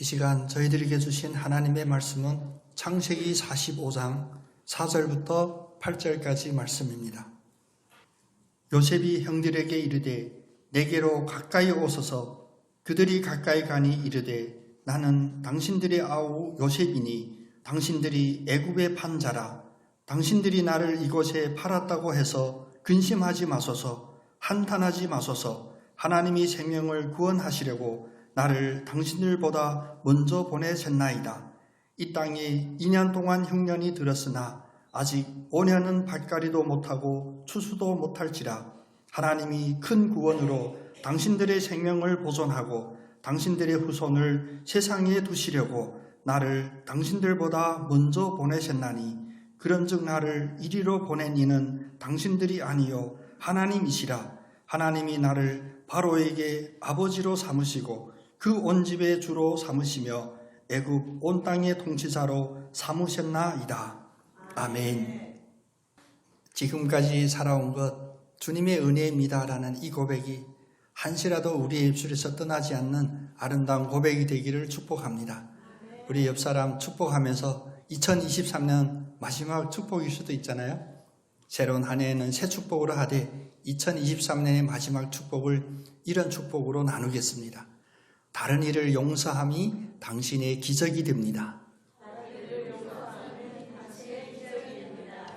이 시간 저희들에게 주신 하나님의 말씀은 창세기 45장 4절부터 8절까지 말씀입니다. 요셉이 형들에게 이르되 내게로 가까이 오소서. 그들이 가까이 가니 이르되 나는 당신들의 아우 요셉이니 당신들이 애굽에 판 자라. 당신들이 나를 이곳에 팔았다고 해서 근심하지 마소서. 한탄하지 마소서. 하나님이 생명을 구원하시려고 나를 당신들보다 먼저 보내셨나이다. 이 땅에 2년 동안 흉년이 들었으나 아직 5년은 밭갈이도 못하고 추수도 못할지라. 하나님이 큰 구원으로 당신들의 생명을 보존하고 당신들의 후손을 세상에 두시려고 나를 당신들보다 먼저 보내셨나니 그런즉 나를 이리로 보낸 이는 당신들이 아니요 하나님이시라. 하나님이 나를 바로에게 아버지로 삼으시고 그 온 집의 주로 삼으시며 애굽 온 땅의 통치자로 삼으셨나이다. 아멘. 지금까지 살아온 것 주님의 은혜입니다라는 이 고백이 한시라도 우리의 입술에서 떠나지 않는 아름다운 고백이 되기를 축복합니다. 우리 옆사람 축복하면서 2023년 마지막 축복일 수도 있잖아요. 새로운 한 해에는 새 축복으로 하되 2023년의 마지막 축복을 이런 축복으로 나누겠습니다. 다른 일을 용서함이 당신의 기적이 됩니다.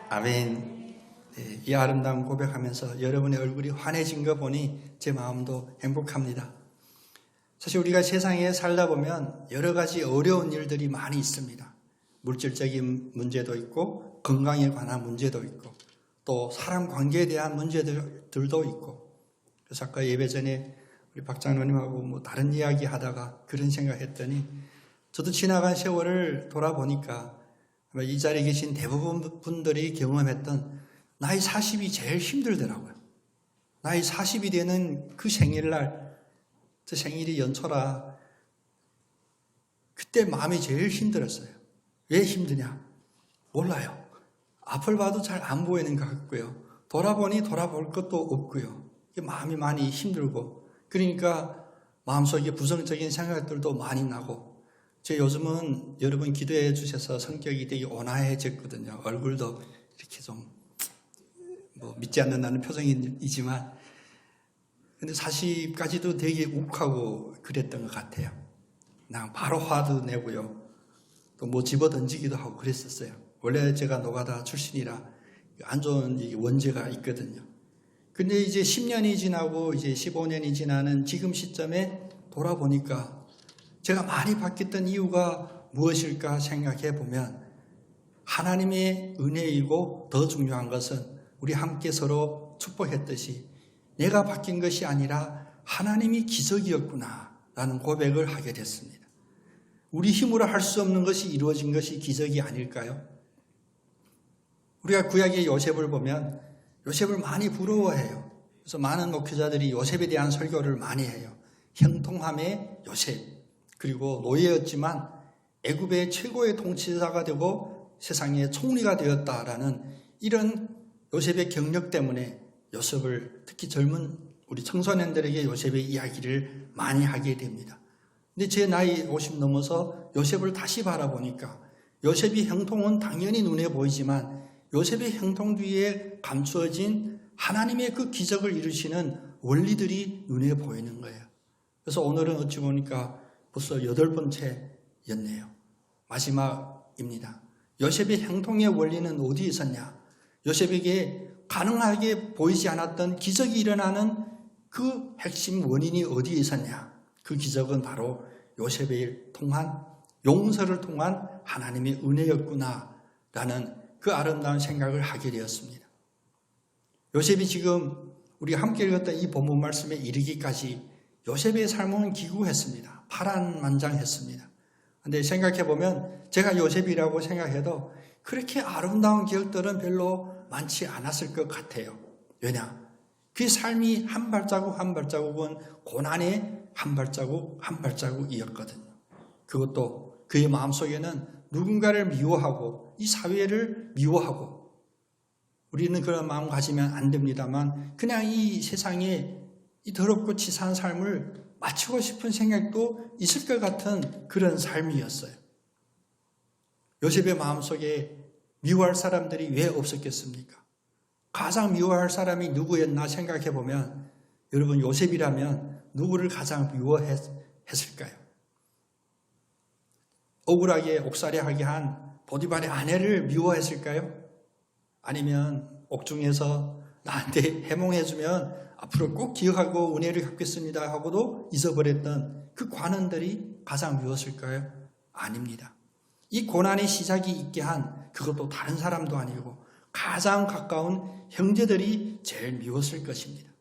아멘. 네, 이 아름다운 고백하면서 여러분의 얼굴이 환해진 거 보니 제 마음도 행복합니다. 사실 우리가 세상에 살다 보면 여러 가지 어려운 일들이 많이 있습니다. 물질적인 문제도 있고 건강에 관한 문제도 있고 또 사람 관계에 대한 문제들도 있고. 그래서 아까 예배 전에 우리 박 장로님하고 다른 이야기 하다가 그런 생각했더니 저도 지나간 세월을 돌아보니까 아마 이 자리에 계신 대부분 분들이 경험했던 나이 40이 제일 힘들더라고요. 나이 40이 되는 그 생일날, 저 생일이 연초라 그때 마음이 제일 힘들었어요. 왜 힘드냐? 몰라요. 앞을 봐도 잘 안 보이는 것 같고요. 돌아보니 돌아볼 것도 없고요. 마음이 많이 힘들고 그러니까 마음속에 부정적인 생각들도 많이 나고 제 요즘은 여러분 기도해 주셔서 성격이 되게 온화해졌거든요. 얼굴도 이렇게 좀 믿지 않는다는 표정이지만 근데 40까지도 되게 욱하고 그랬던 것 같아요. 그냥 바로 화도 내고요. 또 집어던지기도 하고 그랬었어요. 원래 제가 노가다 출신이라 안 좋은 원죄가 있거든요. 근데 이제 10년이 지나고 이제 15년이 지나는 지금 시점에 돌아보니까 제가 많이 바뀌었던 이유가 무엇일까 생각해 보면 하나님의 은혜이고 더 중요한 것은 우리 함께 서로 축복했듯이 내가 바뀐 것이 아니라 하나님이 기적이었구나 라는 고백을 하게 됐습니다. 우리 힘으로 할 수 없는 것이 이루어진 것이 기적이 아닐까요? 우리가 구약의 요셉을 보면 요셉을 많이 부러워해요. 그래서 많은 목회자들이 요셉에 대한 설교를 많이 해요. 형통함의 요셉, 그리고 노예였지만 애굽의 최고의 통치자가 되고 세상의 총리가 되었다라는 이런 요셉의 경력 때문에 요셉을 특히 젊은 우리 청소년들에게 요셉의 이야기를 많이 하게 됩니다. 근데 제 나이 50 넘어서 요셉을 다시 바라보니까 요셉의 형통은 당연히 눈에 보이지만 요셉의 형통 뒤에 감추어진 하나님의 그 기적을 이루시는 원리들이 눈에 보이는 거예요. 그래서 오늘은 어찌 보니까 벌써 8번째였네요. 마지막입니다. 요셉의 형통의 원리는 어디에 있었냐? 요셉에게 가능하게 보이지 않았던 기적이 일어나는 그 핵심 원인이 어디에 있었냐? 그 기적은 바로 요셉을 통한 용서를 통한 하나님의 은혜였구나라는 그 아름다운 생각을 하게 되었습니다. 요셉이 지금 우리가 함께 읽었던 이 본문 말씀에 이르기까지 요셉의 삶은 기구했습니다. 파란만장했습니다. 그런데 생각해보면 제가 요셉이라고 생각해도 그렇게 아름다운 기억들은 별로 많지 않았을 것 같아요. 왜냐? 그 삶이 한 발자국 한 발자국은 고난의 한 발자국 한 발자국이었거든요. 그것도 그의 마음속에는 누군가를 미워하고 이 사회를 미워하고 우리는 그런 마음 가지면 안 됩니다만 그냥 이 세상에 이 더럽고 치사한 삶을 맞추고 싶은 생각도 있을 것 같은 그런 삶이었어요. 요셉의 마음속에 미워할 사람들이 왜 없었겠습니까? 가장 미워할 사람이 누구였나 생각해 보면 여러분, 요셉이라면 누구를 가장 미워했을까요? 억울하게 옥살이하게 한 보디발의 아내를 미워했을까요? 아니면 옥중에서 나한테 해몽해주면 앞으로 꼭 기억하고 은혜를 갚겠습니다 하고도 잊어버렸던 그 관원들이 가장 미웠을까요? 아닙니다. 이 고난의 시작이 있게 한 그것도 다른 사람도 아니고 가장 가까운 형제들이 제일 미웠을 것입니다.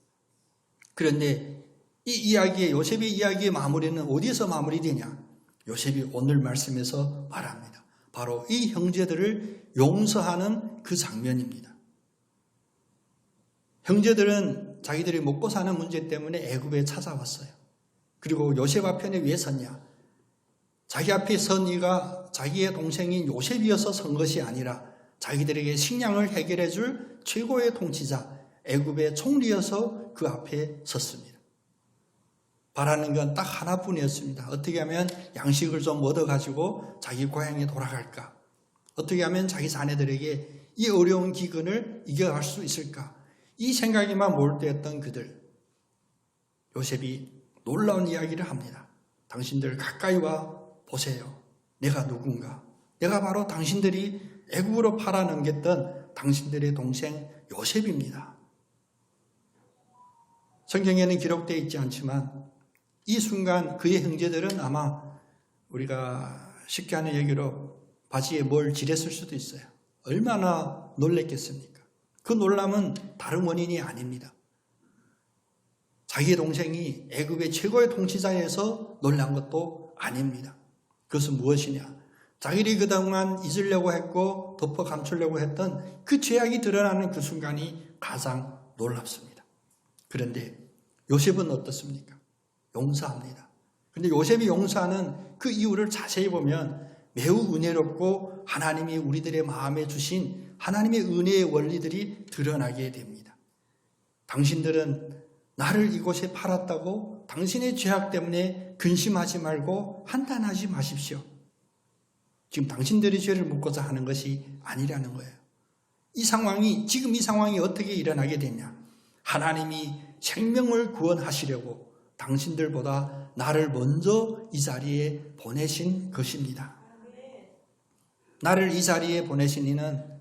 그런데 요셉의 이야기의 마무리는 어디에서 마무리되냐? 요셉이 오늘 말씀에서 말합니다. 바로 이 형제들을 용서하는 그 장면입니다. 형제들은 자기들이 먹고 사는 문제 때문에 애굽에 찾아왔어요. 그리고 요셉 앞편에 왜 섰냐? 자기 앞에 선 이가 자기의 동생인 요셉이어서 선 것이 아니라 자기들에게 식량을 해결해 줄 최고의 통치자 애굽의 총리여서 그 앞에 섰습니다. 바라는 건 딱 하나뿐이었습니다. 어떻게 하면 양식을 좀 얻어가지고 자기 고향에 돌아갈까? 어떻게 하면 자기 자녀들에게 이 어려운 기근을 이겨갈 수 있을까? 이 생각에만 몰두했던 그들. 요셉이 놀라운 이야기를 합니다. 당신들 가까이 와 보세요. 내가 누군가? 내가 바로 당신들이 애굽으로 팔아넘겼던 당신들의 동생 요셉입니다. 성경에는 기록되어 있지 않지만 이 순간 그의 형제들은 아마 우리가 쉽게 하는 얘기로 바지에 뭘 지렸을 수도 있어요. 얼마나 놀랬겠습니까? 그 놀람은 다른 원인이 아닙니다. 자기의 동생이 애굽의 최고의 통치자에서 놀란 것도 아닙니다. 그것은 무엇이냐? 자기들이 그동안 잊으려고 했고 덮어 감추려고 했던 그 죄악이 드러나는 그 순간이 가장 놀랍습니다. 그런데 요셉은 어떻습니까? 용서합니다. 그런데 요셉이 용서하는 그 이유를 자세히 보면 매우 은혜롭고 하나님이 우리들의 마음에 주신 하나님의 은혜의 원리들이 드러나게 됩니다. 당신들은 나를 이곳에 팔았다고 당신의 죄악 때문에 근심하지 말고 한탄하지 마십시오. 지금 당신들이 죄를 묻고자 하는 것이 아니라는 거예요. 지금 이 상황이 어떻게 일어나게 되냐? 하나님이 생명을 구원하시려고 당신들보다 나를 먼저 이 자리에 보내신 것입니다. 나를 이 자리에 보내신 이는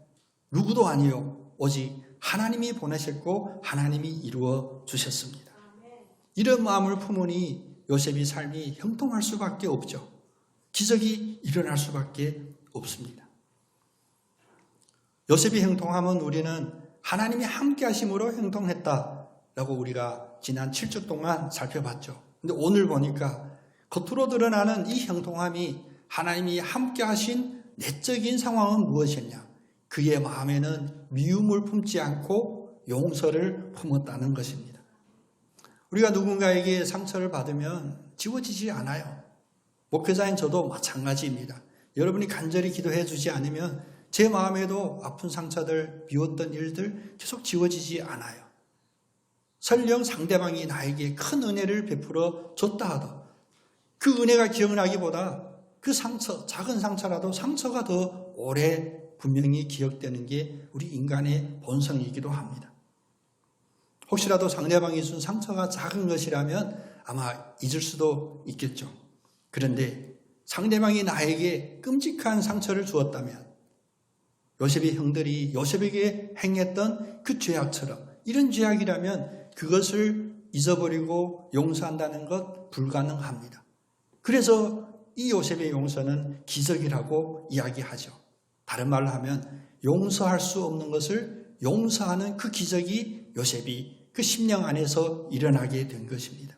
누구도 아니요 오직 하나님이 보내셨고 하나님이 이루어 주셨습니다. 이런 마음을 품으니 요셉의 삶이 형통할 수밖에 없죠. 기적이 일어날 수밖에 없습니다. 요셉의 형통함은 우리는 하나님이 함께 하심으로 형통했다라고 우리가 지난 7주 동안 살펴봤죠. 근데 오늘 보니까 겉으로 드러나는 이 형통함이 하나님이 함께 하신 내적인 상황은 무엇이었냐? 그의 마음에는 미움을 품지 않고 용서를 품었다는 것입니다. 우리가 누군가에게 상처를 받으면 지워지지 않아요. 목회자인 저도 마찬가지입니다. 여러분이 간절히 기도해 주지 않으면 제 마음에도 아픈 상처들, 비웠던 일들 계속 지워지지 않아요. 설령 상대방이 나에게 큰 은혜를 베풀어 줬다 하도 그 은혜가 기억나기보다 그 상처, 작은 상처라도 상처가 더 오래 분명히 기억되는 게 우리 인간의 본성이기도 합니다. 혹시라도 상대방이 준 상처가 작은 것이라면 아마 잊을 수도 있겠죠. 그런데 상대방이 나에게 끔찍한 상처를 주었다면 요셉의 형들이 요셉에게 행했던 그 죄악처럼 이런 죄악이라면 그것을 잊어버리고 용서한다는 것 불가능합니다. 그래서 이 요셉의 용서는 기적이라고 이야기하죠. 다른 말로 하면 용서할 수 없는 것을 용서하는 그 기적이 요셉이 그 심령 안에서 일어나게 된 것입니다.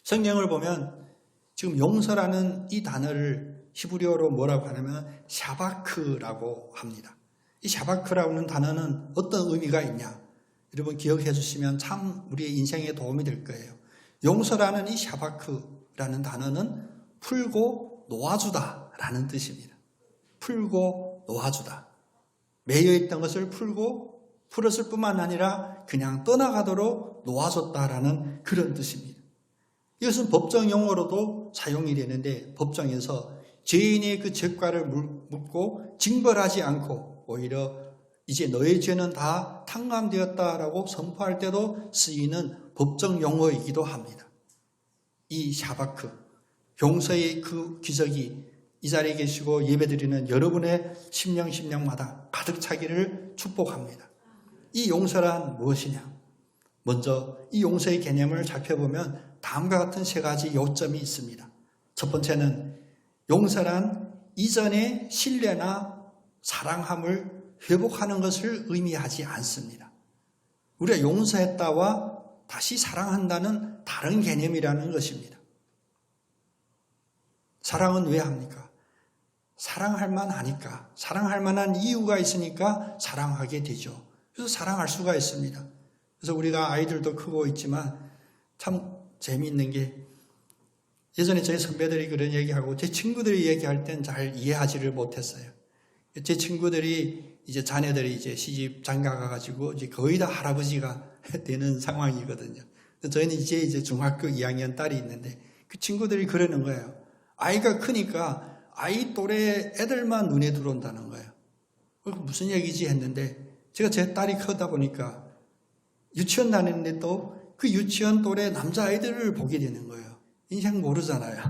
성경을 보면 지금 용서라는 이 단어를 히브리어로 뭐라고 하냐면 샤바크라고 합니다. 이 샤바크라고 하는 단어는 어떤 의미가 있냐? 여러분 기억해 주시면 참 우리의 인생에 도움이 될 거예요. 용서라는 이 샤바크라는 단어는 풀고 놓아주다라는 뜻입니다. 풀고 놓아주다. 매여있던 것을 풀었을 뿐만 아니라 그냥 떠나가도록 놓아줬다라는 그런 뜻입니다. 이것은 법정 용어로도 사용이 되는데 법정에서 죄인의 그 죄과를 묻고 징벌하지 않고 오히려 이제 너의 죄는 다 탕감되었다라고 선포할 때도 쓰이는 법정 용어이기도 합니다. 이 샤바크, 용서의 그 기적이 이 자리에 계시고 예배드리는 여러분의 심령마다 가득 차기를 축복합니다. 이 용서란 무엇이냐? 먼저 이 용서의 개념을 살펴보면 다음과 같은 세 가지 요점이 있습니다. 첫 번째는 용서란 이전의 신뢰나 사랑함을 회복하는 것을 의미하지 않습니다. 우리가 용서했다와 다시 사랑한다는 다른 개념이라는 것입니다. 사랑은 왜 합니까? 사랑할 만하니까, 사랑할 만한 이유가 있으니까 사랑하게 되죠. 그래서 사랑할 수가 있습니다. 그래서 우리가 아이들도 크고 있지만 참 재미있는 게 예전에 저희 선배들이 그런 얘기하고 제 친구들이 얘기할 땐 잘 이해하지를 못했어요. 제 친구들이 이제 자녀들이 이제 시집 장가 가가지고 이제 거의 다 할아버지가 되는 상황이거든요. 저희는 이제 중학교 2학년 딸이 있는데 그 친구들이 그러는 거예요. 아이가 크니까 아이 또래 애들만 눈에 들어온다는 거예요. 무슨 얘기지 했는데 제가 제 딸이 크다 보니까 유치원 다니는데 또 그 유치원 또래 남자아이들을 보게 되는 거예요. 인생 모르잖아요.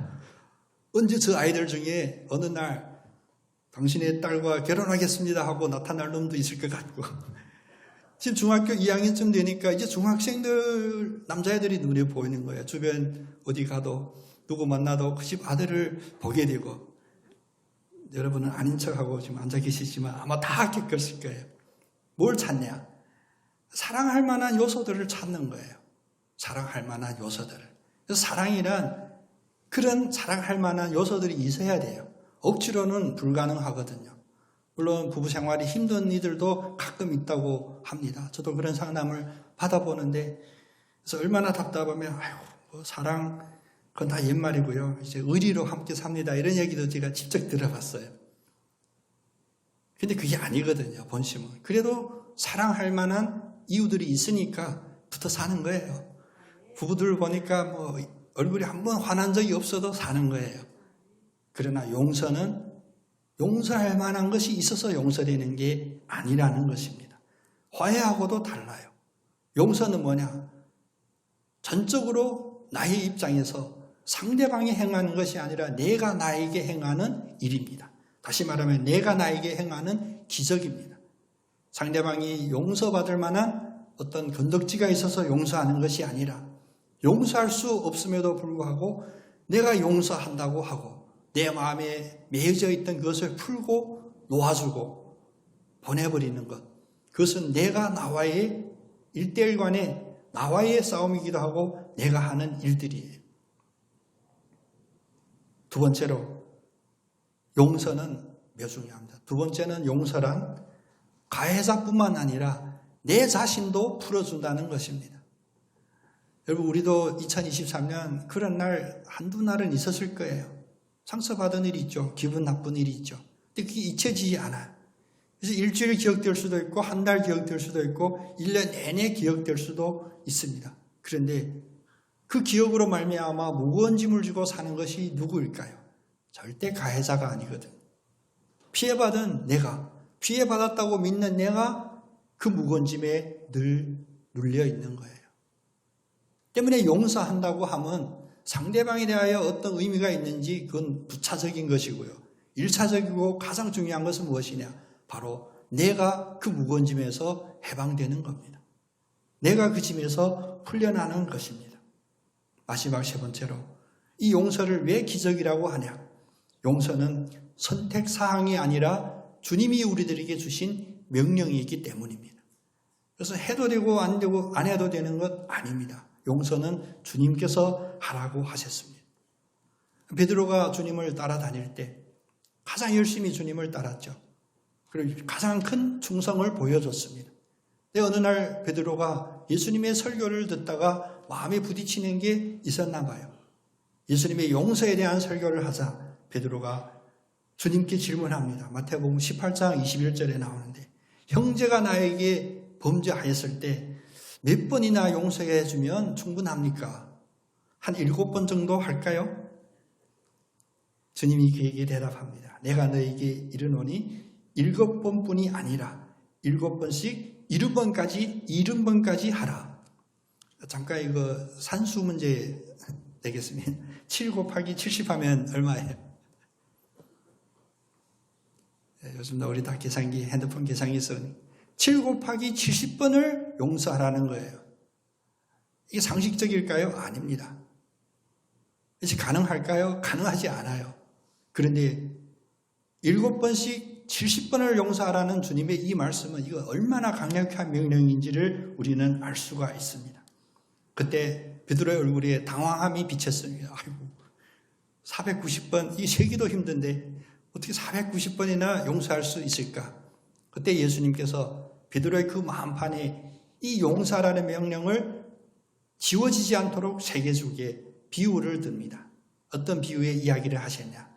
언제 저 아이들 중에 어느 날 당신의 딸과 결혼하겠습니다 하고 나타날 놈도 있을 것 같고 지금 중학교 2학년쯤 되니까 이제 중학생들 남자애들이 눈에 보이는 거예요. 주변 어디 가도 누구 만나도 그 집 아들을 보게 되고 여러분은 아닌 척하고 지금 앉아 계시지만 아마 다 겪었을 거예요. 뭘 찾냐? 사랑할 만한 요소들을 찾는 거예요. 사랑할 만한 요소들을. 그래서 사랑이란 그런 사랑할 만한 요소들이 있어야 돼요. 억지로는 불가능하거든요. 물론 부부 생활이 힘든 이들도 가끔 있다고 합니다. 저도 그런 상담을 받아보는데 그래서 얼마나 답답하면 뭐 사랑 그건 다 옛말이고요. 이제 의리로 함께 삽니다. 이런 얘기도 제가 직접 들어봤어요. 근데 그게 아니거든요. 본심은. 그래도 사랑할 만한 이유들이 있으니까 붙어 사는 거예요. 부부들 보니까 뭐 얼굴이 한번 화난 적이 없어도 사는 거예요. 그러나 용서는 용서할 만한 것이 있어서 용서되는 게 아니라는 것입니다. 화해하고도 달라요. 용서는 뭐냐? 전적으로 나의 입장에서 상대방이 행하는 것이 아니라 내가 나에게 행하는 일입니다. 다시 말하면 내가 나에게 행하는 기적입니다. 상대방이 용서받을 만한 어떤 건덕지가 있어서 용서하는 것이 아니라 용서할 수 없음에도 불구하고 내가 용서한다고 하고 내 마음에 매여져 있던 그것을 풀고 놓아주고 보내버리는 것. 그것은 내가 나와의 일대일 간의 나와의 싸움이기도 하고 내가 하는 일들이에요. 두 번째로 용서는 매우 중요합니다. 두 번째는 용서란 가해자뿐만 아니라 내 자신도 풀어준다는 것입니다. 여러분 우리도 2023년 그런 날 한두 날은 있었을 거예요. 상처받은 일이 있죠. 기분 나쁜 일이 있죠. 근데 그게 잊혀지지 않아요. 그래서 일주일 기억될 수도 있고 한 달 기억될 수도 있고 1년 내내 기억될 수도 있습니다. 그런데 그 기억으로 말미암아 무거운 짐을 지고 사는 것이 누구일까요? 절대 가해자가 아니거든요. 피해받은 내가, 피해받았다고 믿는 내가 그 무거운 짐에 늘 눌려 있는 거예요. 때문에 용서한다고 하면 상대방에 대하여 어떤 의미가 있는지 그건 부차적인 것이고요. 1차적이고 가장 중요한 것은 무엇이냐? 바로 내가 그 무거운 짐에서 해방되는 겁니다. 내가 그 짐에서 풀려나는 것입니다. 마지막 세 번째로 이 용서를 왜 기적이라고 하냐? 용서는 선택사항이 아니라 주님이 우리들에게 주신 명령이기 때문입니다. 그래서 해도 되고 안 해도 되는 것 아닙니다. 용서는 주님께서 하라고 하셨습니다. 베드로가 주님을 따라다닐 때 가장 열심히 주님을 따랐죠. 그리고 가장 큰 충성을 보여줬습니다. 근데 어느 날 베드로가 예수님의 설교를 듣다가 마음에 부딪히는 게 있었나 봐요. 예수님의 용서에 대한 설교를 하자 베드로가 주님께 질문합니다. 마태복음 18장 21절에 나오는데 형제가 나에게 범죄하였을 때 몇 번이나 용서해 주면 충분합니까? 한 7번 정도 할까요? 주님이 그에게 대답합니다. 내가 너에게 이르노니 7번뿐이 아니라 7번씩 70번까지 하라. 잠깐 이거 산수 문제 되겠습니다. 7 곱하기 70 하면 얼마예요? 요즘 우리 다 계산기, 핸드폰 계산기 쓰니 7 곱하기 70번을 용서하라는 거예요. 이게 상식적일까요? 아닙니다. 이제 가능할까요? 가능하지 않아요. 그런데 7번씩 70번을 용서하라는 주님의 이 말씀은 이거 얼마나 강력한 명령인지를 우리는 알 수가 있습니다. 그때 베드로의 얼굴에 당황함이 비쳤습니다. 아이고, 490번, 이 세기도 힘든데 어떻게 490번이나 용서할 수 있을까? 그때 예수님께서 베드로의 그 마음판에 이 용서라는 명령을 지워지지 않도록 새겨주게 비유를 듭니다. 어떤 비유의 이야기를 하셨냐?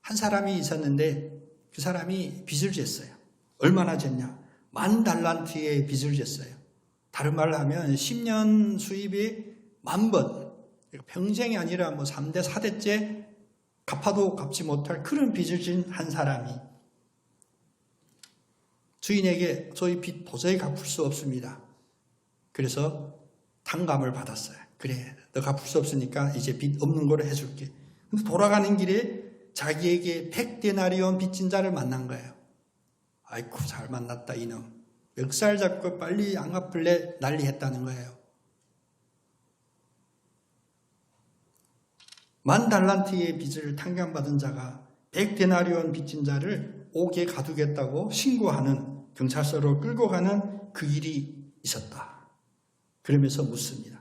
한 사람이 있었는데 그 사람이 빚을 졌어요. 얼마나 졌냐? 10,000달란트의 빚을 졌어요. 다른 말로 하면 10년 수입이 10,000번, 평생이 아니라 3대, 4대째 갚아도 갚지 못할 그런 빚을 진 한 사람이 주인에게 저희 빚 도저히 갚을 수 없습니다. 그래서 탕감을 받았어요. 그래, 너 갚을 수 없으니까 이제 빚 없는 거로 해줄게. 근데 돌아가는 길에 자기에게 100데나리온 빚진 자를 만난 거예요. 아이고, 잘 만났다 이놈. 멱살 잡고 빨리 안 갚을래 난리했다는 거예요. 10,000달란트의 빚을 탕감받은 자가 100데나리온 빚진 자를 옥에 가두겠다고 신고하는, 경찰서로 끌고 가는 그 일이 있었다. 그러면서 묻습니다.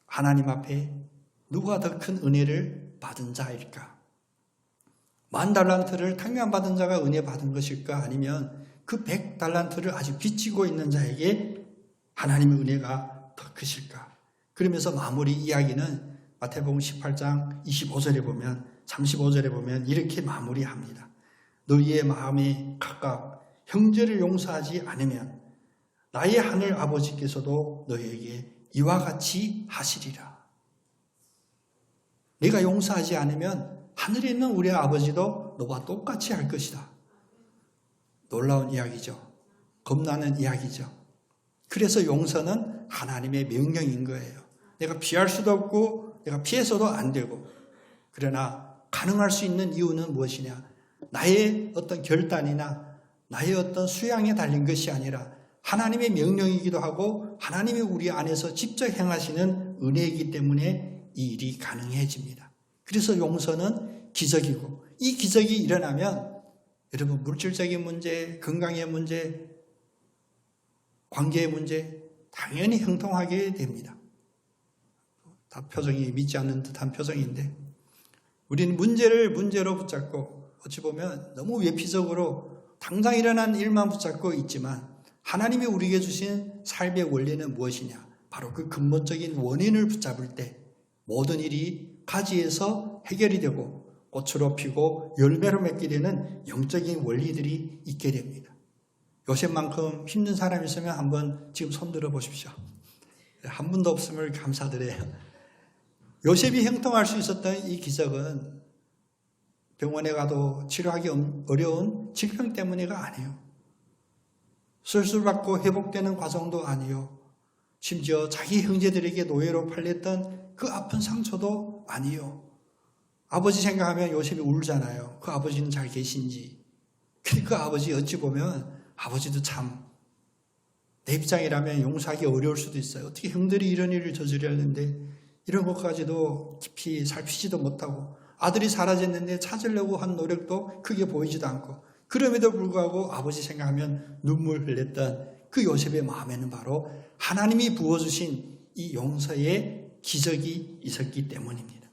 하나님 앞에 누가 더 큰 은혜를 받은 자일까? 10,000달란트를 탕감받은 자가 은혜 받은 것일까? 아니면 그 100달란트를 아직 빚지고 있는 자에게 하나님의 은혜가 더 크실까? 그러면서 마무리 이야기는 마태복음 18장 25절에 보면, 35절에 보면 이렇게 마무리합니다. 너희의 마음에 각각 형제를 용서하지 않으면 나의 하늘 아버지께서도 너희에게 이와 같이 하시리라. 내가 용서하지 않으면 하늘에 있는 우리 아버지도 너와 똑같이 할 것이다. 놀라운 이야기죠. 겁나는 이야기죠. 그래서 용서는 하나님의 명령인 거예요. 내가 피할 수도 없고 내가 피해서도 안 되고, 그러나 가능할 수 있는 이유는 무엇이냐? 나의 어떤 결단이나 나의 어떤 수양에 달린 것이 아니라 하나님의 명령이기도 하고 하나님이 우리 안에서 직접 행하시는 은혜이기 때문에 이 일이 가능해집니다. 그래서 용서는 기적이고, 이 기적이 일어나면 여러분 물질적인 문제, 건강의 문제, 관계의 문제 당연히 형통하게 됩니다. 다 표정이 믿지 않는 듯한 표정인데, 우리는 문제를 문제로 붙잡고 어찌 보면 너무 외피적으로 당장 일어난 일만 붙잡고 있지만, 하나님이 우리에게 주신 삶의 원리는 무엇이냐? 바로 그 근본적인 원인을 붙잡을 때 모든 일이 가지에서 해결이 되고 꽃으로 피고 열매로 맺게 되는 영적인 원리들이 있게 됩니다. 요셉만큼 힘든 사람이 있으면 한번 지금 손 들어 보십시오. 한 분도 없음을 감사드려요. 요셉이 형통할 수 있었던 이 기적은 병원에 가도 치료하기 어려운 질병 때문에가 아니에요. 수술받고 회복되는 과정도 아니요. 심지어 자기 형제들에게 노예로 팔렸던 그 아픈 상처도 아니요. 아버지 생각하면 요셉이 울잖아요. 그 아버지는 잘 계신지. 근데 그 아버지 어찌 보면 아버지도 참 내 입장이라면 용서하기 어려울 수도 있어요. 어떻게 형들이 이런 일을 저지르는데 이런 것까지도 깊이 살피지도 못하고, 아들이 사라졌는데 찾으려고 한 노력도 크게 보이지도 않고, 그럼에도 불구하고 아버지 생각하면 눈물 흘렸던 그 요셉의 마음에는 바로 하나님이 부어주신 이 용서의 기적이 있었기 때문입니다.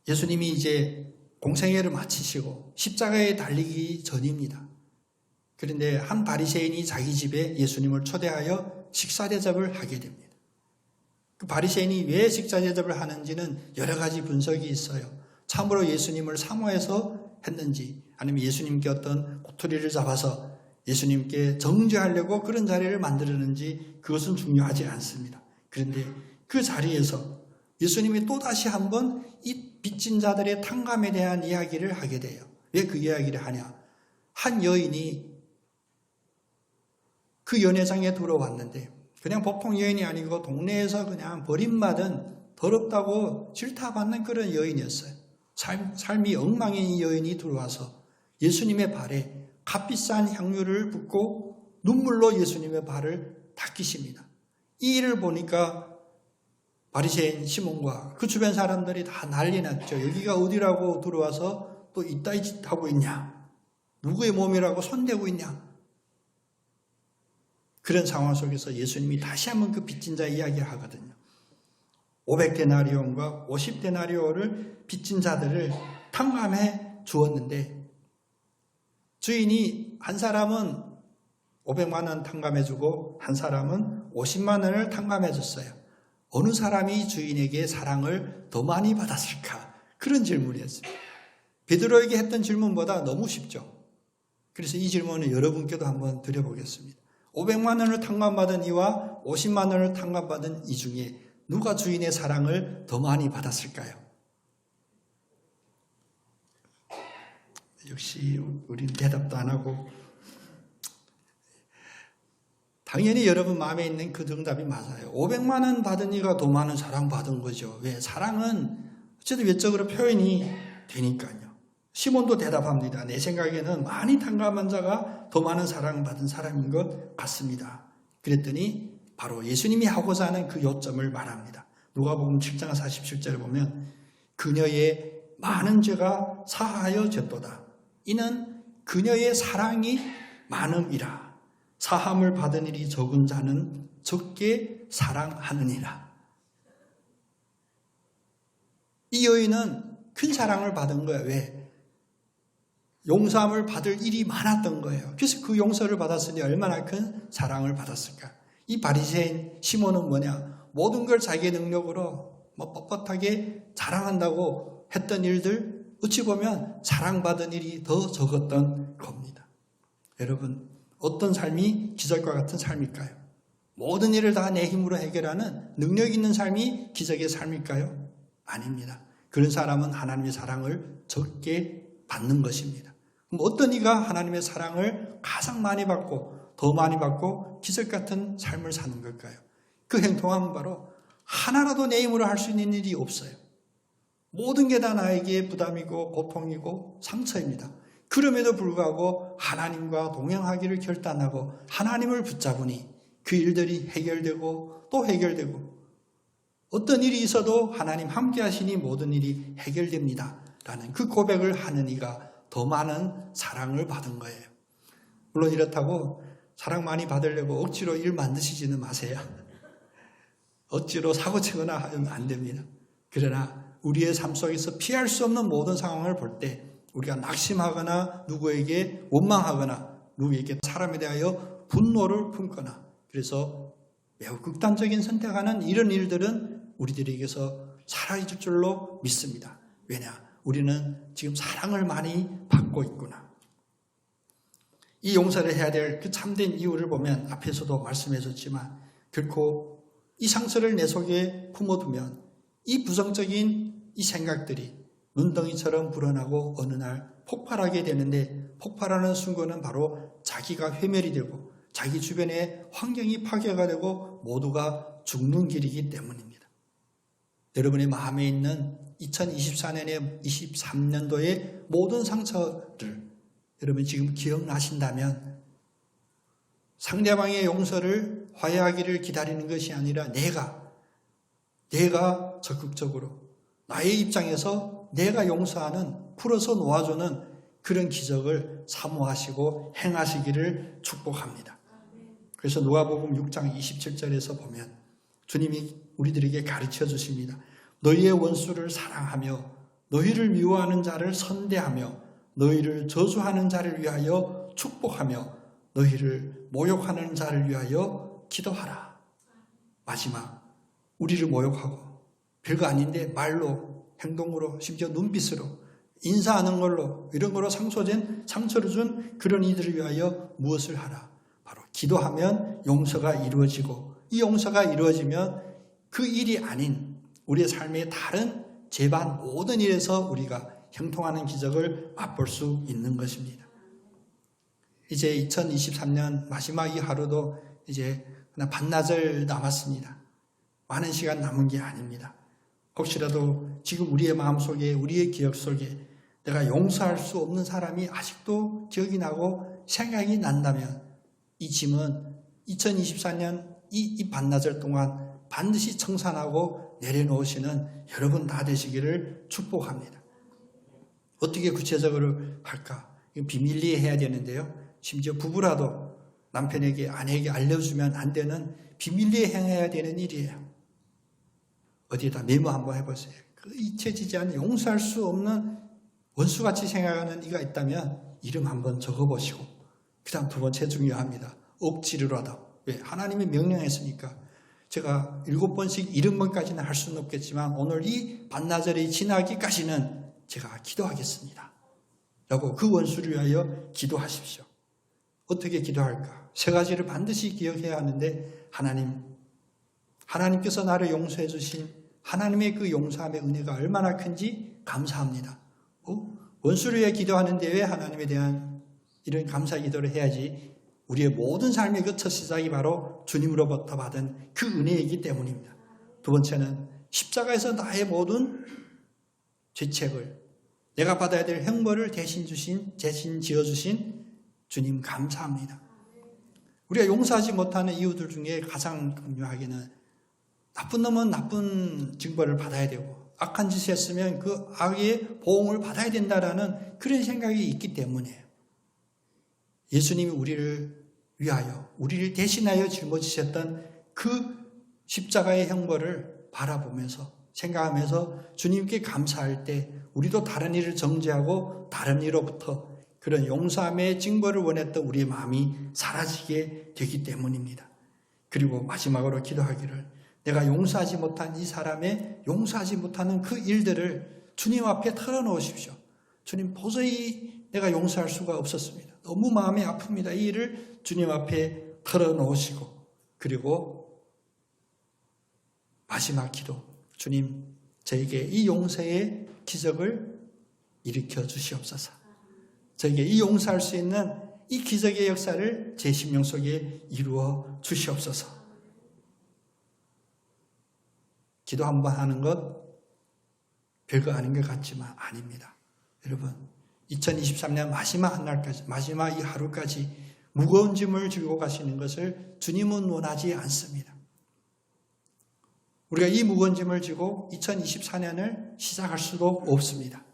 예수님이 이제 공생애를 마치시고 십자가에 달리기 전입니다. 그런데 한 바리새인이 자기 집에 예수님을 초대하여 식사 대접을 하게 됩니다. 그 바리새인이 왜 식사 대접을 하는지는 여러 가지 분석이 있어요. 참으로 예수님을 사모해서 했는지, 아니면 예수님께 어떤 꼬투리를 잡아서 예수님께 정죄하려고 그런 자리를 만들었는지 그것은 중요하지 않습니다. 그런데 그 자리에서 예수님이 또다시 한번 이 빚진 자들의 탕감에 대한 이야기를 하게 돼요. 왜 그 이야기를 하냐? 한 여인이 그 연회장에 들어왔는데 그냥 보통 여인이 아니고 동네에서 그냥 버림받은 더럽다고 질타받는 그런 여인이었어요. 삶이 엉망인 이 여인이 들어와서 예수님의 발에 값비싼 향유를 붓고 눈물로 예수님의 발을 닦이십니다. 이 일을 보니까 바리새인 시몬과 그 주변 사람들이 다 난리 났죠. 여기가 어디라고 들어와서 또 이따위 짓 하고 있냐? 누구의 몸이라고 손대고 있냐? 그런 상황 속에서 예수님이 다시 한번 그 빚진 자 이야기를 하거든요. 500데나리온과 50데나리온을 빚진 자들을 탕감해 주었는데 주인이 한 사람은 500만 원 탕감해 주고 한 사람은 50만 원을 탕감해 줬어요. 어느 사람이 주인에게 사랑을 더 많이 받았을까? 그런 질문이었습니다. 베드로에게 했던 질문보다 너무 쉽죠. 그래서 이 질문을 여러분께도 한번 드려보겠습니다. 500만 원을 탕감받은 이와 50만 원을 탕감받은 이 중에 누가 주인의 사랑을 더 많이 받았을까요? 역시 우리는 대답도 안 하고 당연히 여러분 마음에 있는 그 정답이 맞아요. 500만 원 받은 이가 더 많은 사랑받은 거죠. 왜? 사랑은 어쨌든 외적으로 표현이 되니까요. 시몬도 대답합니다. 내 생각에는 많이 탕감한 자가 더 많은 사랑받은 사람인 것 같습니다. 그랬더니 바로 예수님이 하고자 하는 그 요점을 말합니다. 누가복음 7장 47절을 보면 그녀의 많은 죄가 사하여졌도다. 이는 그녀의 사랑이 많음이라. 사함을 받은 일이 적은 자는 적게 사랑하느니라. 이 여인은 큰 사랑을 받은 거예요. 왜? 용서함을 받을 일이 많았던 거예요. 그래서 그 용서를 받았으니 얼마나 큰 사랑을 받았을까. 이 바리새인 시몬은 뭐냐? 모든 걸 자기의 능력으로 뻣뻣하게 자랑한다고 했던 일들 어찌 보면 사랑받은 일이 더 적었던 겁니다. 여러분 어떤 삶이 기적과 같은 삶일까요? 모든 일을 다 내 힘으로 해결하는 능력 있는 삶이 기적의 삶일까요? 아닙니다. 그런 사람은 하나님의 사랑을 적게 받는 것입니다. 그럼 어떤 이가 하나님의 사랑을 가장 많이 받고 더 많이 받고 기적 같은 삶을 사는 걸까요? 그 행동은 바로 하나라도 내 힘으로 할 수 있는 일이 없어요. 모든 게 다 나에게 부담이고 고통이고 상처입니다. 그럼에도 불구하고 하나님과 동행하기를 결단하고 하나님을 붙잡으니 그 일들이 해결되고 또 해결되고 어떤 일이 있어도 하나님 함께 하시니 모든 일이 해결됩니다. 라는 그 고백을 하는 이가 더 많은 사랑을 받은 거예요. 물론 이렇다고 사랑 많이 받으려고 억지로 일 만드시지는 마세요. 억지로 사고치거나 하면 안 됩니다. 그러나 우리의 삶 속에서 피할 수 없는 모든 상황을 볼 때 우리가 낙심하거나 누구에게 원망하거나 누구에게 사람에 대하여 분노를 품거나 그래서 매우 극단적인 선택하는 이런 일들은 우리들에게서 사라질 줄로 믿습니다. 왜냐? 우리는 지금 사랑을 많이 받고 있구나. 이 용서를 해야 될 그 참된 이유를 보면 앞에서도 말씀해줬지만 결코 이 상처를 내 속에 품어두면 이 부정적인 이 생각들이 눈덩이처럼 불어나고 어느 날 폭발하게 되는데 폭발하는 순간은 바로 자기가 회멸이 되고 자기 주변의 환경이 파괴가 되고 모두가 죽는 길이기 때문입니다. 여러분의 마음에 있는 2024년에 23년도의 모든 상처들 여러분 지금 기억나신다면 상대방의 용서를 화해하기를 기다리는 것이 아니라 내가 적극적으로 나의 입장에서 내가 용서하는 풀어서 놓아주는 그런 기적을 사모하시고 행하시기를 축복합니다. 그래서 누가복음 6장 27절에서 보면 주님이 우리들에게 가르쳐 주십니다. 너희의 원수를 사랑하며 너희를 미워하는 자를 선대하며 너희를 저주하는 자를 위하여 축복하며 너희를 모욕하는 자를 위하여 기도하라. 마지막 우리를 모욕하고 별거 아닌데 말로 행동으로 심지어 눈빛으로 인사하는 걸로, 이런 걸로 상처를 준 그런 이들을 위하여 무엇을 하라? 바로 기도하면 용서가 이루어지고, 이 용서가 이루어지면 그 일이 아닌 우리의 삶의 다른 재반 모든 일에서 우리가 형통하는 기적을 맛볼 수 있는 것입니다. 이제 2023년 마지막 이 하루도 이제 그냥 반나절 남았습니다. 많은 시간 남은 게 아닙니다. 혹시라도 지금 우리의 마음속에, 우리의 기억 속에 내가 용서할 수 없는 사람이 아직도 기억이 나고 생각이 난다면 이 짐은 2024년 이 반나절 동안 반드시 청산하고 내려놓으시는 여러분 다 되시기를 축복합니다. 어떻게 구체적으로 할까? 비밀리에 해야 되는데요. 심지어 부부라도 남편에게, 아내에게 알려주면 안 되는 비밀리에 행해야 되는 일이에요. 어디에다 메모 한번 해보세요. 그 잊혀지지 않는, 용서할 수 없는 원수같이 생각하는 이가 있다면 이름 한번 적어보시고, 그 다음 두 번째 중요합니다. 억지로라도. 왜? 하나님이 명령했으니까. 제가 7번씩 70번까지는 할 수는 없겠지만 오늘 이 반나절이 지나기까지는 제가 기도하겠습니다. 라고 그 원수를 위하여 기도하십시오. 어떻게 기도할까? 3가지를 반드시 기억해야 하는데, 하나님께서 나를 용서해 주신 하나님의 그 용서함의 은혜가 얼마나 큰지 감사합니다. 원수를 위해 기도하는데 왜 하나님에 대한 이런 감사 기도를 해야지? 우리의 모든 삶의 그 첫 시작이 바로 주님으로부터 받은 그 은혜이기 때문입니다. 두 번째는 십자가에서 나의 모든 죄책을, 내가 받아야 될 형벌을 대신 지어주신 주님 감사합니다. 우리가 용서하지 못하는 이유들 중에 가장 중요하게는 나쁜 놈은 나쁜 징벌을 받아야 되고 악한 짓을 했으면 그 악의 보응을 받아야 된다라는 그런 생각이 있기 때문이에요. 예수님이 우리를 위하여, 우리를 대신하여 짊어지셨던 그 십자가의 형벌을 바라보면서, 생각하면서 주님께 감사할 때 우리도 다른 일을 정죄하고 다른 일로부터 그런 용서함의 징벌을 원했던 우리의 마음이 사라지게 되기 때문입니다. 그리고 마지막으로 기도하기를, 내가 용서하지 못한 이 사람의 용서하지 못하는 그 일들을 주님 앞에 털어놓으십시오. 주님, 도저히 내가 용서할 수가 없었습니다. 너무 마음이 아픕니다. 이 일을 주님 앞에 털어놓으시고, 그리고 마지막 기도, 주님, 저에게 이 용서의 기적을 일으켜 주시옵소서. 저에게 이 용서할 수 있는 이 기적의 역사를 제 심령 속에 이루어 주시옵소서. 기도 한번 하는 것 별거 아닌 것 같지만 아닙니다. 여러분, 2023년 마지막 한 날까지, 마지막 이 하루까지 무거운 짐을 지고 가시는 것을 주님은 원하지 않습니다. 우리가 이 무거운 짐을 지고 2024년을 시작할 수도 없습니다.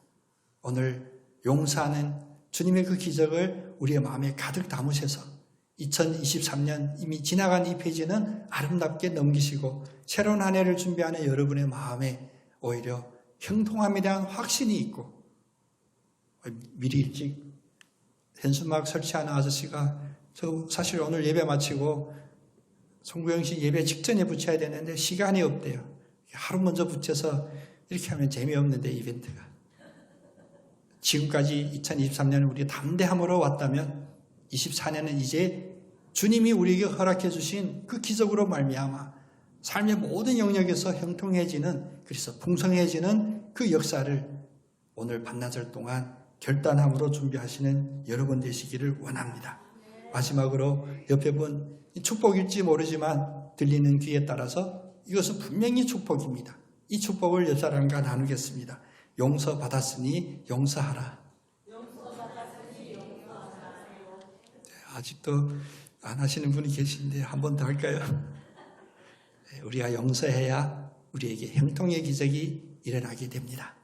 오늘 용서하는 주님의 그 기적을 우리의 마음에 가득 담으셔서 2023년 이미 지나간 이 페이지는 아름답게 넘기시고 새로운 한 해를 준비하는 여러분의 마음에 오히려 형통함에 대한 확신이 있고, 미리 일찍 현수막 설치하는 아저씨가 저 사실 오늘 예배 마치고 송구영식 예배 직전에 붙여야 되는데 시간이 없대요. 하루 먼저 붙여서 이렇게 하면 재미없는데 이벤트가. 지금까지 2023년을 우리가 담대함으로 왔다면 24년은 이제 주님이 우리에게 허락해 주신 그 기적으로 말미암아 삶의 모든 영역에서 형통해지는, 그래서 풍성해지는 그 역사를 오늘 반나절 동안 결단함으로 준비하시는 여러분 되시기를 원합니다. 마지막으로 옆에 분, 축복일지 모르지만 들리는 귀에 따라서 이것은 분명히 축복입니다. 이 축복을 옆 사람과 나누겠습니다. 용서받았으니 용서하라. 아직도 안 하시는 분이 계신데 한 번 더 할까요? 우리가 용서해야 우리에게 형통의 기적이 일어나게 됩니다.